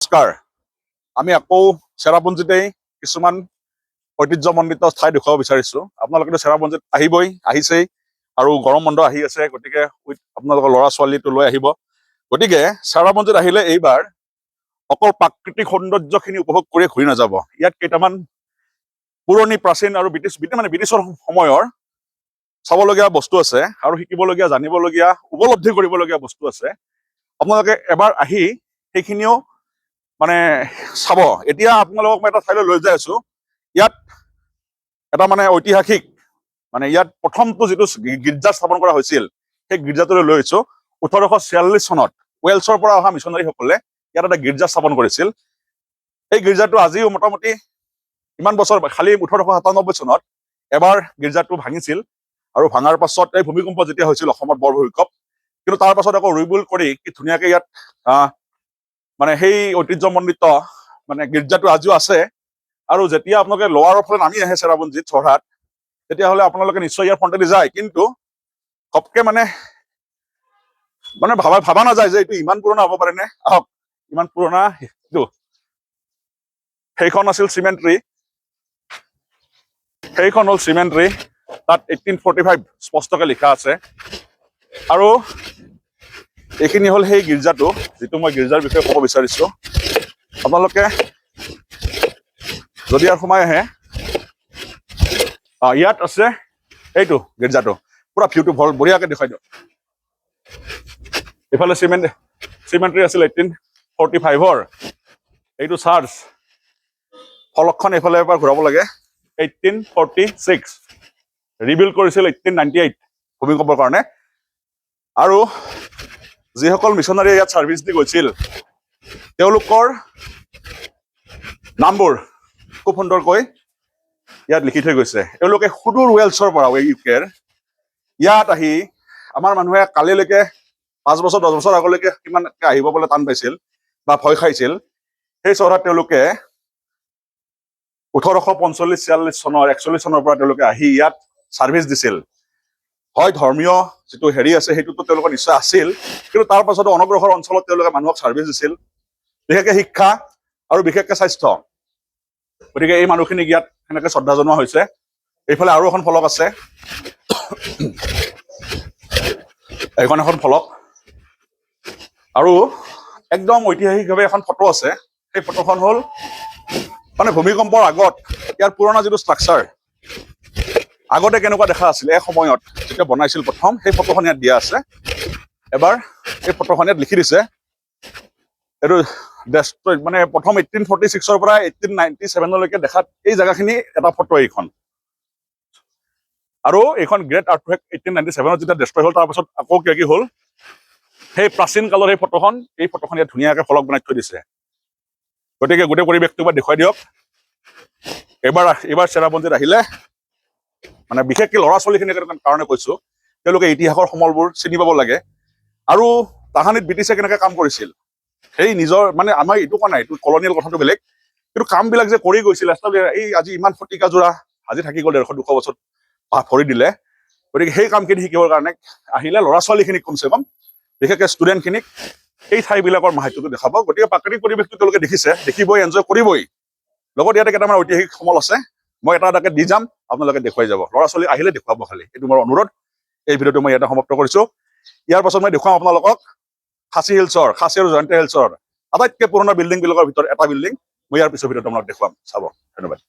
নমস্কাৰ, আমি আকৌ চেৰাপুঞ্জীতেই কিছুমান ঐতিহ্যমণ্ডিত ঠাই দেখুৱাব বিচাৰিছো। আপোনালোকেতো চেৰাপুঞ্জীত আহিছেই আৰু গৰম বন্ধ আহি আছে, গতিকে আপোনালোকৰ ল'ৰা ছোৱালীটো লৈ আহিব। গতিকে চেৰাপুঞ্জীত আহিলে এইবাৰ অকল প্ৰাকৃতিক সৌন্দৰ্যখিনি উপভোগ কৰি ঘূৰি নাযাব। ইয়াত কেইটামান পুৰণি প্ৰাচীন আৰু ব্ৰিটিছৰ সময়ৰ চাবলগীয়া বস্তু আছে আৰু শিকিবলগীয়া, জানিবলগীয়া, উপলব্ধি কৰিবলগীয়া বস্তু আছে। আপোনালোকে এবাৰ আহি সেইখিনিও মানে চাব। এতিয়া আপোনালোকক মই এটা ঠাইলৈ লৈ যাই আছো। ইয়াত এটা মানে ঐতিহাসিক, মানে ইয়াত প্ৰথমটো যিটো গীৰ্জা স্থাপন কৰা হৈছিল, সেই গীৰ্জাটোলৈ লৈ আহিছো। 1846 চনত ৱেলছৰ পৰা অহা মিছনাৰীসকলে ইয়াত এটা গীৰ্জা স্থাপন কৰিছিল। এই গীৰ্জাটো আজিও মোটামুটি ইমান বছৰ, খালি 1897 চনত এবাৰ গীৰ্জাটো ভাঙিছিল আৰু ভাঙাৰ পাছত এই ভূমিকম্প যেতিয়া হৈছিল অসমত, বৰ ভূমিকম্প, কিন্তু তাৰ পাছত আকৌ ৰিবিল্ড কৰি কি ধুনীয়াকে ইয়াত মানে সেই ঐতিহ্যমণ্ডিত মানে গীৰ্জাটো আজিও আছে। আৰু যেতিয়া আপোনালোকে লোৱাৰৰ ফালে নামি আহে চেৰাপুঞ্জীত চৰহাট, তেতিয়াহ'লে আপোনালোকে নিশ্চয় ইয়াৰ ফ্ৰণ্টেদি যায়, কিন্তু ঘপকে মানে ভাবা নাযায় যে এইটো ইমান পুৰণা হ'ব পাৰে নে। আহক, ইমান পুৰণা এইটো। সেইখন আছিল চিমেণ্ট্ৰী, সেইখন হ'ল চিমেণ্ট্ৰী। তাত 1845 স্পষ্টকে লিখা আছে। আৰু এইখিনি হ'ল সেই গীৰ্জাটো, যিটো মই গীৰ্জাৰ বিষয়ে ক'ব বিচাৰিছো। আপোনালোকে যদি আৰু সোমাই আহে, ইয়াত আছে এইটো গীৰ্জাটো, পুৰা ভিউটো বঢ়িয়াকে দেখুৱাই দিয়ক। এইফালে চিমেণ্ট্ৰী আছিল 1845-ৰ। এইটো চাৰ্চ, ফলকখন এইফালে এবাৰ ঘূৰাব লাগে। 1846 ৰিবিল্ড কৰিছিল 1898 ভূমিকম্পৰ কাৰণে। আৰু যিসকল মিছনাৰীয়ে ইয়াত ছাৰ্ভিচ দি গৈছিল, তেওঁলোকৰ নামবোৰ খুব সুন্দৰকৈ ইয়াত লিখি থৈ গৈছে। এওঁলোকে সুদূৰ ৱেলছৰ পৰা, ইউকেৰ, ইয়াত আহি আমাৰ মানুহে কালিলৈকে 5 বছৰ 10 বছৰ আগলৈকে কিমানকে আহিব বোলে টান পাইছিল বা ভয় খাইছিল, সেই চহৰত তেওঁলোকে 1845-46 চনৰ 41 চনৰ পৰা তেওঁলোকে আহি ইয়াত ছাৰ্ভিচ দিছিল। হয়, ধৰ্মীয় যিটো হেৰি আছে সেইটোতো তেওঁলোকৰ নিশ্চয় আছিল, কিন্তু তাৰ পাছতো অনগ্ৰসৰ অঞ্চলত তেওঁলোকে মানুহক ছাৰ্ভিচ দিছিল, বিশেষকে শিক্ষা আৰু বিশেষকে স্বাস্থ্য। গতিকে এই মানুহখিনিক ইয়াত সেনেকে শ্ৰদ্ধা জনোৱা হৈছে। এইফালে আৰু এখন ফলক আছে, এইখন এখন ফলক। আৰু একদম ঐতিহাসিকভাৱে এখন ফটো আছে। সেই ফটোখন হ'ল মানে ভূমিকম্পৰ আগত ইয়াৰ পুৰণা যিটো ষ্ট্ৰাকচাৰ, আগতে কেনেকুৱা দেখা আছিলে এসময়ত যেতিয়া বনাইছিল প্ৰথম, সেই ফটোখন ইয়াত দিয়া আছে। এবাৰ এই ফটোখন ইয়াত লিখি দিছে, এইটো মানে প্ৰথম 1846-ৰ পৰা 1897লৈকে দেখাত এই জেগাখিনি এটা ফটো এইখন। আৰু এইখন গ্ৰেট আৰ্থকুৱেক 1897-ত যেতিয়া ডেষ্ট্ৰয় হ'ল, তাৰপাছত আকৌ কি হ'ল, সেই প্ৰাচীন কালৰ সেই ফটোখন, এই ফটোখন ইয়াত ধুনীয়াকে ফলক বনাই থৈ দিছে। গতিকে গোটেই পৰিৱেশটো এবাৰ দেখুৱাই দিয়ক। এইবাৰ চেৰাপুঞ্জীত আহিলে মানে বিশেষকে ল'ৰা ছোৱালীখিনিৰ কাৰণে কৈছো, তেওঁলোকে ইতিহাসৰ সমলবোৰ চিনি পাব লাগে। আৰু তাহানিত ব্ৰিটিছে কেনেকে কাম কৰিছিল, সেই নিজৰ মানে আমাৰ এইটো কোৱা নাই, এইটো কলনিয়েল কথাটো বেলেগ, কিন্তু কামবিলাক যে কৰি গৈছিল, এই আজি ইমান শতিকাজোৰা আজি থাকি গ'ল 150-200 বছৰ ভৰি দিলে। গতিকে সেই কামখিনি শিকিবৰ কাৰণে আহিলে ল'ৰা ছোৱালীখিনিক, কমচে কম বিশেষকে ষ্টুডেণ্টখিনিক এই ঠাইবিলাকৰ মাহাত্ম্যটো দেখাব। গতিকে প্ৰাকৃতিক পৰিৱেশটো তেওঁলোকে দেখিবই, এনজয় কৰিবই। লগত ইয়াতে কেইটামান ঐতিহাসিক সমল আছে, মই এটা এটাকে দি যাম, আপোনালোকে দেখুৱাই যাব। ল'ৰা ছোৱালী আহিলে দেখুৱাব খালি, এইটো মোৰ অনুৰোধ। এই ভিডিঅ'টো মই ইয়াতে সমাপ্ত কৰিছো। ইয়াৰ পাছত মই দেখুৱাম আপোনালোকক খাচী আৰু জয়ন্ত হিলছৰ আটাইতকৈ পুৰণা বিল্ডিং বিলাকৰ ভিতৰত এটা বিল্ডিং মই ইয়াৰ পিছৰ ভিডিঅ'টো আপোনালোকক দেখুৱাম, চাব। ধন্যবাদ।